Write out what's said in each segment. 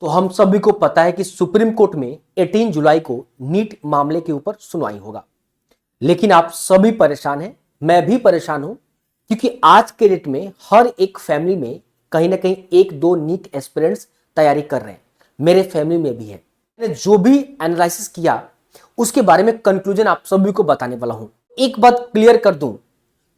तो हम सभी को पता है कि सुप्रीम कोर्ट में 18 जुलाई को नीट मामले के ऊपर सुनवाई होगा। लेकिन आप सभी परेशान हैं, मैं भी परेशान हूं, क्योंकि आज के डेट में हर एक फैमिली में कहीं ना कहीं एक दो नीट एस्पिरेंट्स तैयारी कर रहे हैं। मेरे फैमिली में भी है। मैंने जो भी एनालिसिस किया उसके बारे में कंक्लूजन आप सभी को बताने वाला हूं। एक बात क्लियर कर दूं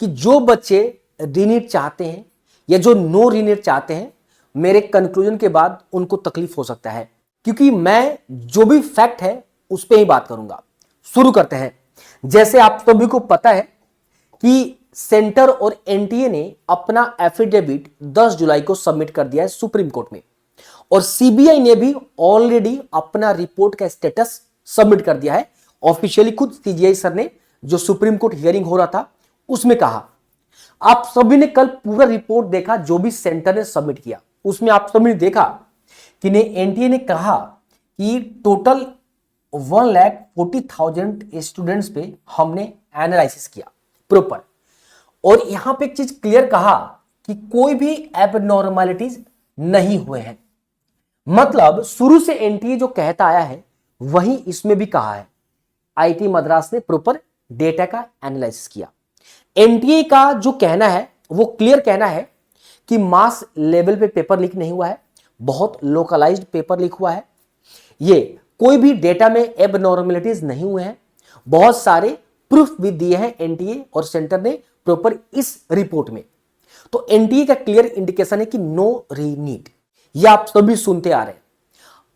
कि जो बच्चे रीनीट चाहते हैं या जो नो रीनीट चाहते हैं, मेरे कंक्लूजन के बाद उनको तकलीफ हो सकता है, क्योंकि मैं जो भी फैक्ट है उस पर ही बात करूंगा। शुरू करते हैं। जैसे आप सभी को पता है कि सेंटर और एनटीए ने अपना एफिडेविट 10 जुलाई को सबमिट कर दिया है सुप्रीम कोर्ट में, और सीबीआई ने भी ऑलरेडी अपना रिपोर्ट का स्टेटस सबमिट कर दिया है। ऑफिशियली खुद सीजीआई सर ने, जो सुप्रीम कोर्ट हियरिंग हो रहा था उसमें कहा। आप सभी ने कल पूरा रिपोर्ट देखा जो भी सेंटर ने सबमिट किया। उसमें आप सभी ने देखा कि एनटीए ने कहा कि टोटल 1,40,000 स्टूडेंट्स पे हमने एनालिसिस किया प्रॉपर, और यहां पे एक चीज क्लियर कहा कि कोई भी एबनॉर्मलिटीज नहीं हुए हैं। मतलब शुरू से एनटीए जो कहता आया है वही इसमें भी कहा है। आईआईटी मद्रास ने प्रॉपर डेटा का एनालिसिस किया। एनटीए का जो कहना है वो क्लियर कहना है कि मास लेवल पे पेपर लीक नहीं हुआ है, बहुत लोकलाइज्ड पेपर लीक हुआ है। ये कोई भी डेटा में एबनॉर्मलिटीज नहीं हुए हैं। बहुत सारे प्रूफ भी दिए हैं एनटीए और सेंटर ने प्रॉपर इस रिपोर्ट में। तो एनटीए का क्लियर इंडिकेशन है कि नो रीनीट। ये आप सभी सुनते आ रहे हैं।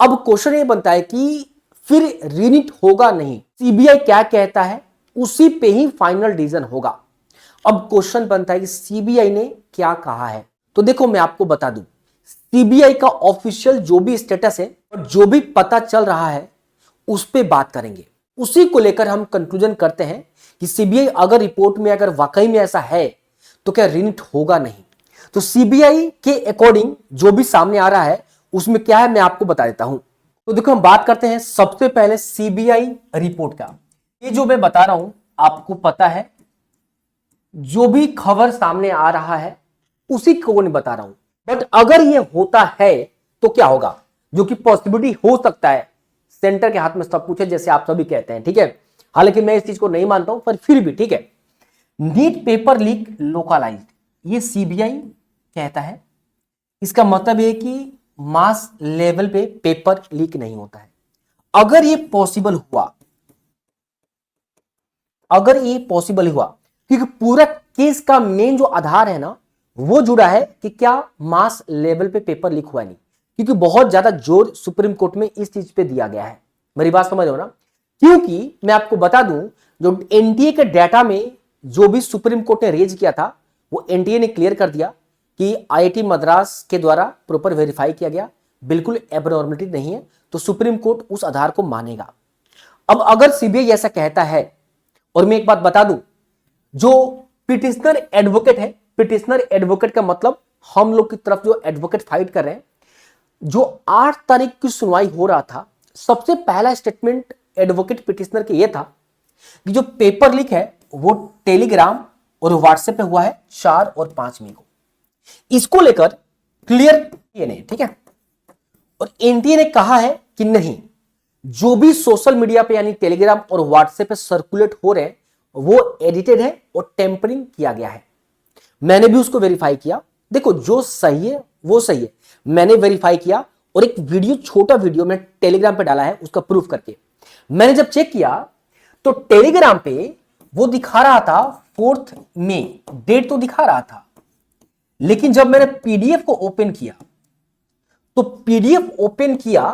अब क्वेश्चन ये बनता है कि फिर रीनीट होगा नहीं, सीबीआई क्या कहता है उसी पे ही फाइनल डिसीजन होगा। अब क्वेश्चन बनता है कि सीबीआई ने क्या कहा है। तो देखो मैं आपको बता दूं, सीबीआई का ऑफिशियल जो भी स्टेटस है और जो भी पता चल रहा है उस पे बात करेंगे। उसी को लेकर हम कंक्लूजन करते हैं कि सीबीआई अगर रिपोर्ट में अगर वाकई में ऐसा है तो क्या रीनीट होगा नहीं। तो सीबीआई के अकॉर्डिंग जो भी सामने आ रहा है उसमें क्या है मैं आपको बता देता हूं। तो देखो हम बात करते हैं सबसे पहले सीबीआई रिपोर्ट का। ये जो मैं बता रहा हूं आपको पता है, जो भी खबर सामने आ रहा है उसी को नहीं बता रहा हूं। बट अगर ये होता है तो क्या होगा, जो कि पॉसिबिलिटी हो सकता है। सेंटर के हाथ में सब कुछ है जैसे आप सभी कहते हैं, ठीक है। हालांकि मैं इस चीज को नहीं मानता हूं, पर फिर भी ठीक है। नीट पेपर लीक लोकलाइज्ड, ये सीबीआई कहता है। इसका मतलब है कि मास लेवल पे पेपर लीक नहीं होता है। अगर ये पॉसिबल हुआ, अगर ये पॉसिबल हुआ, क्योंकि पूरा केस का मेन जो आधार है ना वो जुड़ा है कि क्या मास लेवल पे पेपर लीक हुआ नहीं, क्योंकि बहुत ज्यादा जोर सुप्रीम कोर्ट में इस चीज पे दिया गया है। मेरी बात समझ रहे हो ना। क्योंकि मैं आपको बता दूं, जो एनटीए के डाटा में जो भी सुप्रीम कोर्ट ने रेज किया था वो एनटीए ने क्लियर कर दिया कि आईआईटी मद्रास के द्वारा प्रॉपर वेरीफाई किया गया, बिल्कुल एबनॉर्मलिटी नहीं है, तो सुप्रीम कोर्ट उस आधार को मानेगा। अब अगर सीबीआई ऐसा कहता है, और मैं एक बात बता दूं, जो पिटिशनर एडवोकेट है, पिटिशनर एडवोकेट का मतलब हम लोग की तरफ जो एडवोकेट फाइट कर रहे हैं, जो 8 तारीख की सुनवाई हो रहा था, सबसे पहला स्टेटमेंट एडवोकेट पिटिशनर के ये था कि जो पेपर लीक है वो टेलीग्राम और व्हाट्सएप पे हुआ है 4 और 5 मई को। इसको लेकर क्लियर ये नहीं, ठीक है। और एनटीए ने कहा है कि नहीं, जो भी सोशल मीडिया पे यानी टेलीग्राम और व्हाट्सएप पे सर्कुलेट हो रहे हैं वो एडिटेड है और टेम्परिंग किया गया है। मैंने भी उसको वेरीफाई किया। देखो जो सही है वो सही है, मैंने वेरीफाई किया और एक वीडियो, छोटा वीडियो मैं टेलीग्राम पे डाला है उसका प्रूफ करके। मैंने जब चेक किया तो टेलीग्राम पे वो दिखा रहा था 4 मई, डेट तो दिखा रहा था, लेकिन जब मैंने पीडीएफ को ओपन किया तो पीडीएफ ओपन किया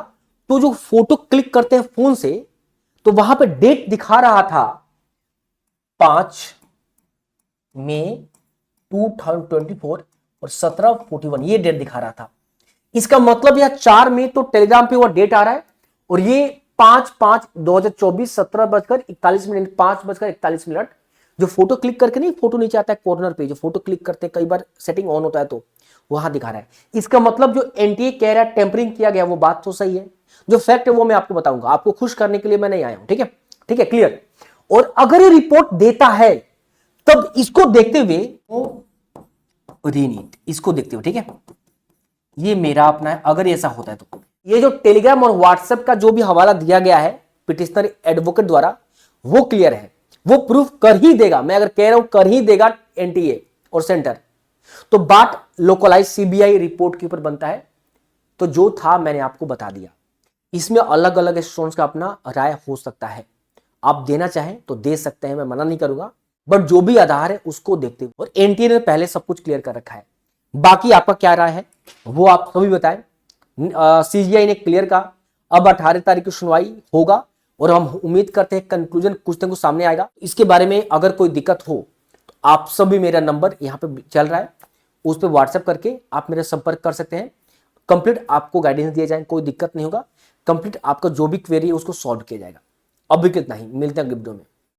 तो जो फोटो क्लिक करते हैं फोन से तो वहां पे डेट दिखा रहा था 5 मई 2024 और 17:41 ये डेट दिखा रहा था। इसका मतलब यह 4 मई तो टेलीग्राम पे वो डेट आ रहा है, और ये 5/5/2024 17:41 5:41 जो फोटो क्लिक करके नहीं, फोटो नीचे आता है कॉर्नर पे, जो फोटो क्लिक करते कई बार सेटिंग ऑन होता है तो वहां दिखा रहा है। इसका मतलब जो एनटीए कह रहा है टेम्परिंग किया गया वो बात तो सही है। जो फैक्ट है वो मैं आपको बताऊंगा, आपको खुश करने के लिए मैं नहीं आया हूं, ठीक है, ठीक है, क्लियर। और अगर ये रिपोर्ट देता है तब इसको देखते हुए रीनीट, इसको देखते हुए, ठीक है, ये मेरा अपना है। अगर ऐसा होता है तो ये जो टेलीग्राम और व्हाट्सएप का जो भी हवाला दिया गया है पिटिशनर एडवोकेट द्वारा, वो क्लियर है, वो प्रूफ कर ही देगा। मैं अगर कह रहा हूं कर ही देगा एनटीए और सेंटर, तो बात लोकलाइज सीबीआई रिपोर्ट के ऊपर बनता है। तो जो था मैंने आपको बता दिया। इसमें अलग अलग स्टूडेंट्स का अपना राय हो सकता है, आप देना चाहें तो दे सकते हैं, मैं मना नहीं करूंगा, बट जो भी आधार है उसको देखते हुए, और एनटीए ने पहले सब कुछ क्लियर कर रखा है। बाकी आपका क्या राय है वो आप सभी बताएं। सीजीआई ने क्लियर कहा, अब 18 तारीख की सुनवाई होगा और हम उम्मीद करते हैं कंक्लूजन कुछ ना कुछ सामने आएगा। इसके बारे में अगर कोई दिक्कत हो तो आप सभी, मेरा नंबर यहाँ पे चल रहा है, उस पर व्हाट्सएप करके आप मेरे संपर्क कर सकते हैं। कंप्लीट आपको गाइडेंस दिया जाए, कोई दिक्कत नहीं होगा। कंप्लीट आपका जो भी क्वेरी है उसको सॉल्व किया जाएगा। अभी कितना ही, मिलते हैं अगले वीडियो में।